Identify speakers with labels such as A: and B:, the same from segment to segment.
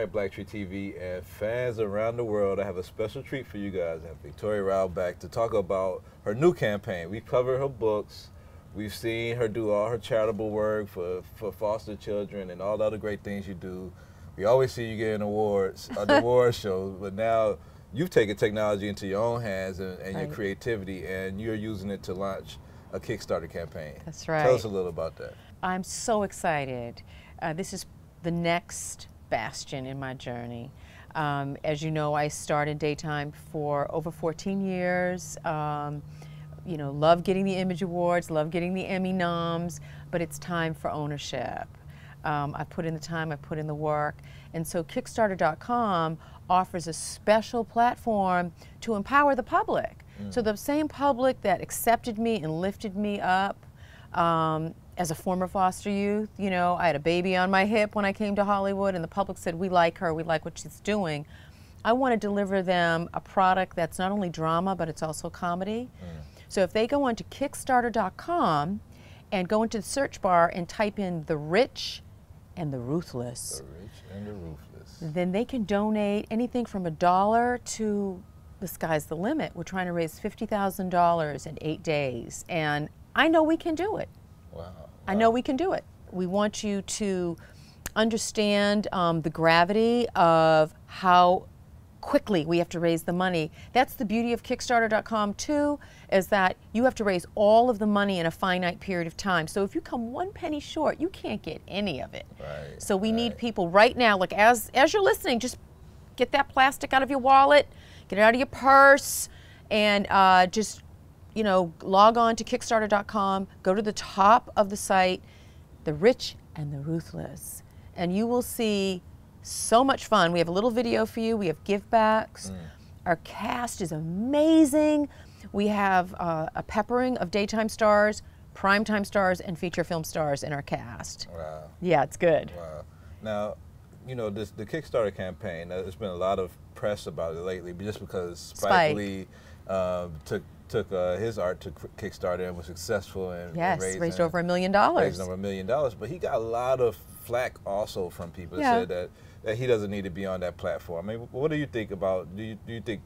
A: right, Black Tree TV and fans around the world, I have a special treat for you guys. I have Victoria Rowell back to talk about her new campaign. We've covered her books. We've seen her do all her charitable work for foster children and all the other great things you do. We always see you getting awards at the award shows, but now you've taken technology into your own hands and your creativity, and you're using it to launch a Kickstarter campaign.
B: That's right.
A: Tell us a little about that.
B: I'm so excited. This is the next bastion in my journey. As you know, I started Daytime for over 14 years. You know, love getting the Image Awards, love getting the Emmy noms, but it's time for ownership. I put in the time, I put in the work, and so Kickstarter.com offers a special platform to empower the public. So the same public that accepted me and lifted me up as a former foster youth, you know, I had a baby on my hip when I came to Hollywood, and the public said, we like her, we like what she's doing. I want to deliver them a product that's not only drama, but it's also comedy. So if they go onto Kickstarter.com and go into the search bar and type in The Rich and the Ruthless,
A: The Rich and the Ruthless,
B: then they can donate anything from $1 to the sky's the limit. We're trying to raise $50,000 in 8 days, and I know we can do it.
A: Wow.
B: I know we can do it. We want you to understand the gravity of how quickly we have to raise the money. That's the beauty of Kickstarter.com too, is that you have to raise all of the money in a finite period of time. So if you come 1 penny short, you can't get any of it.
A: Right,
B: so we need people right now, like as you're listening, just get that plastic out of your wallet, get it out of your purse, and just, you know, log on to Kickstarter.com, go to the top of the site, The Rich and the Ruthless, and you will see so much fun. We have a little video for you. We have give backs. Our cast is amazing. We have a peppering of daytime stars, primetime stars, and feature film stars in our cast.
A: Wow.
B: Yeah, it's good.
A: Wow. Now, you know, the Kickstarter campaign, there's been a lot of press about it lately, just because Spike Lee took his art to Kickstarter and was successful and
B: raised over $1 million.
A: Raised over $1 million, but he got a lot of flack also from people that said that he doesn't need to be on that platform. I mean, what do you think about? Do you think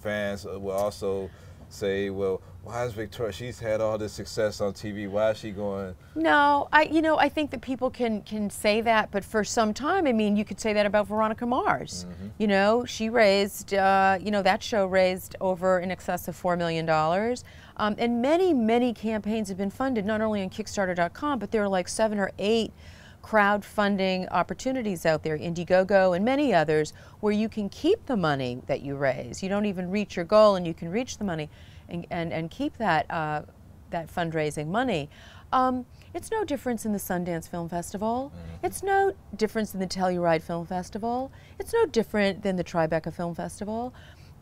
A: fans will also say, well, why is Victoria? She's had all this success on TV. Why is she going?
B: No, I think that people can say that, but for some time, I mean, you could say that about Veronica Mars. You know, she raised, you know, that show raised over in excess of $4 million. And many campaigns have been funded, not only on Kickstarter.com, but there are like 7 or 8 crowdfunding opportunities out there, Indiegogo and many others, where you can keep the money that you raise. You don't even reach your goal, and you can reach the money and keep that that fundraising money. It's no difference in the Sundance Film Festival. It's no difference in the Telluride Film Festival. It's no different than the Tribeca Film Festival.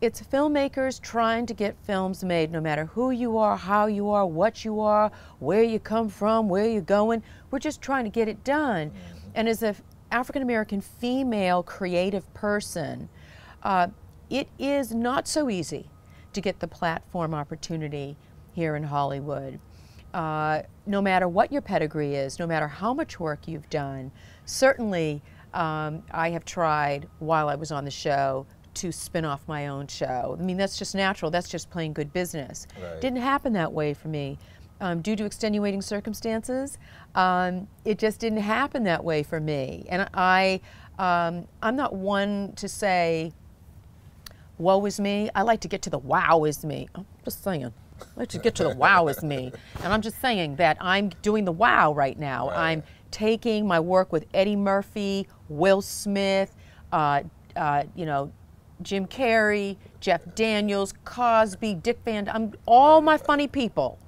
B: It's filmmakers trying to get films made, no matter who you are, how you are, what you are, where you come from, where you're going. We're just trying to get it done. And as an African-American female creative person, it is not so easy to get the platform opportunity here in Hollywood. No matter what your pedigree is, no matter how much work you've done, certainly I have tried while I was on the show to spin off my own show. I mean, that's just natural. That's just plain good business. Didn't happen that way for me. Due to extenuating circumstances, it just didn't happen that way for me. And I'm not one to say, woe is me. I like to get to the wow is me. I'm just saying. I like to get to the wow is me. And I'm just saying that I'm doing the wow right now. I'm taking my work with Eddie Murphy, Will Smith, you know, Jim Carrey, Jeff Daniels, Cosby, Dick Van Dyke, all my funny people.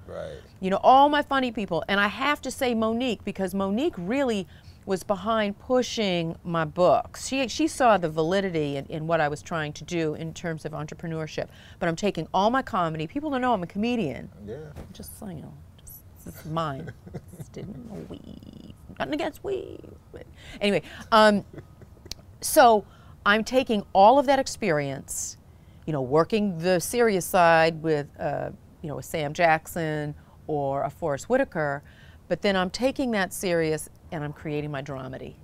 B: You know, all my funny people. And I have to say Monique, because Monique really was behind pushing my books. She saw the validity in what I was trying to do in terms of entrepreneurship. But I'm taking all my comedy. People don't know I'm a comedian. I'm just saying, you know, this is mine. Just didn't know weave. Nothing against weave. But anyway, so I'm taking all of that experience, you know, working the serious side with, you know, a Sam Jackson or a Forrest Whitaker, but then I'm taking that serious and I'm creating my dramedy.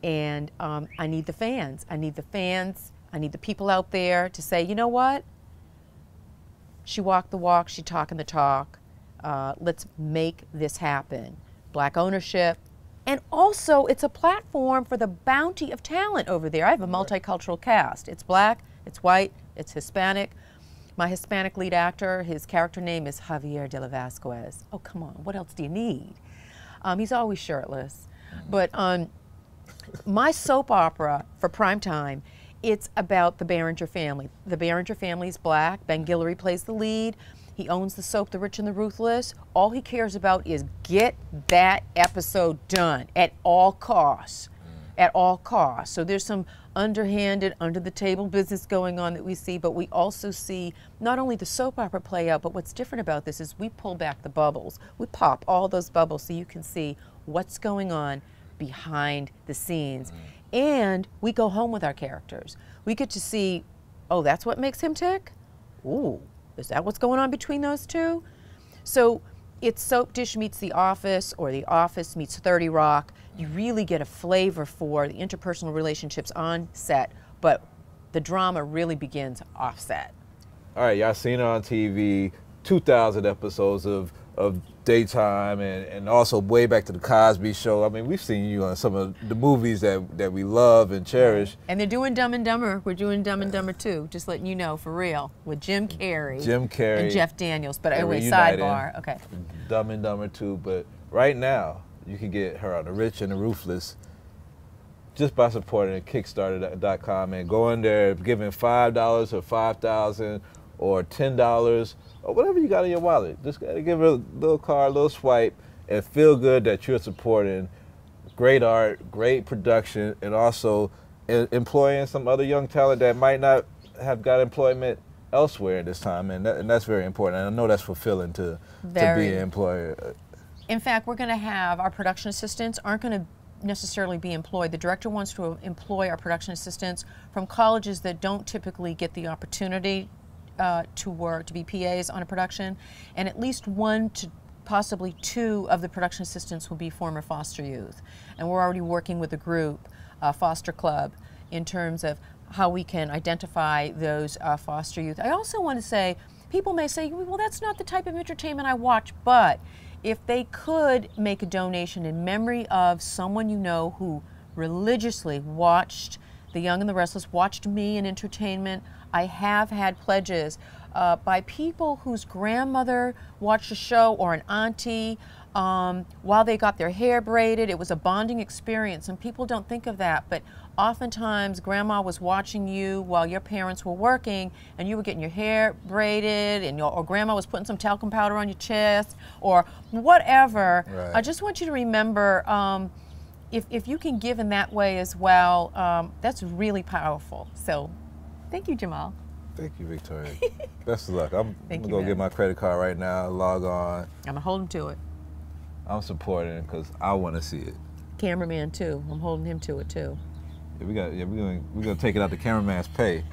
B: And I need the fans. I need the fans. I need the people out there to say, you know what? She walked the walk, she talking the talk. Let's make this happen. Black ownership. And also, it's a platform for the bounty of talent over there. I have a multicultural cast. It's black, it's white, it's Hispanic. My Hispanic lead actor, his character name is Javier de la Vasquez. Oh, come on, what else do you need? He's always shirtless. But my soap opera for primetime, it's about the Behringer family. The Behringer family is black. Ben Guillory plays the lead. He owns the soap, The Rich and the Ruthless. All he cares about is get that episode done at all costs. At all costs. So there's some underhanded, under-the-table business going on that we see, but we also see not only the soap opera play out, but what's different about this is we pull back the bubbles. We pop all those bubbles so you can see what's going on behind the scenes. And we go home with our characters. We get to see, oh, that's what makes him tick? Ooh, is that what's going on between those two? So it's Soap Dish meets The Office, or The Office meets 30 Rock. You really get a flavor for the interpersonal relationships on set, but the drama really begins off set.
A: All right, y'all seen her on TV, 2,000 episodes of Daytime, and also way back to the Cosby Show. I mean, we've seen you on some of the movies that we love and cherish.
B: And they're doing Dumb and Dumber. We're doing Dumb and Dumber 2, just letting you know, for real, with Jim Carrey. And Jeff Daniels. But anyway, sidebar. Okay.
A: Dumb and Dumber 2. But right now, you can get her on The Rich and the Ruthless just by supporting Kickstarter.com and going there, giving $5 or $5,000 or $10 or whatever you got in your wallet. Just gotta give her a little card, a little swipe, and feel good that you're supporting great art, great production, and also employing some other young talent that might not have got employment elsewhere at this time, and that's very important. And I know that's fulfilling to be an employer.
B: In fact, we're going to have our production assistants aren't going to necessarily be employed. The director wants to employ our production assistants from colleges that don't typically get the opportunity to be PAs on a production, and at least 1 to possibly 2 of the production assistants will be former foster youth. And we're already working with a group, Foster Club, in terms of how we can identify those foster youth. I also want to say, people may say, well, that's not the type of entertainment I watch, but if they could make a donation in memory of someone you know who religiously watched The Young and the Restless, watched me in entertainment, I have had pledges by people whose grandmother watched a show, or an auntie, while they got their hair braided. It was a bonding experience, and people don't think of that, but oftentimes grandma was watching you while your parents were working, and you were getting your hair braided, and or grandma was putting some talcum powder on your chest, or whatever.
A: Right.
B: I just want you to remember, if you can give in that way as well, that's really powerful. So thank you, Jamal.
A: Thank you, Victoria. Best of luck. I'm going to go
B: man.
A: get my credit card right now, log on.
B: I'm going to hold him to it.
A: I'm supporting it because I want to see it.
B: Cameraman, too. I'm holding him to it, too.
A: Yeah, we're gonna take it out the cameraman's pay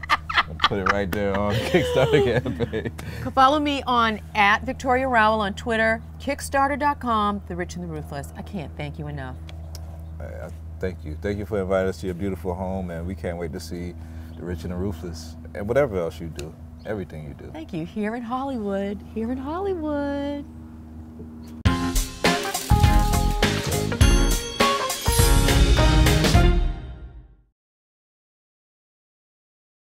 A: and put it right there on Kickstarter campaign.
B: Follow me on @Victoria Rowell on Twitter, Kickstarter.com, The Rich and the Ruthless. I can't thank you enough.
A: Thank you. Thank you for inviting us to your beautiful home, and we can't wait to see The Rich and the Ruthless and whatever else you do, everything you do.
B: Thank you. Here in Hollywood. Here in Hollywood.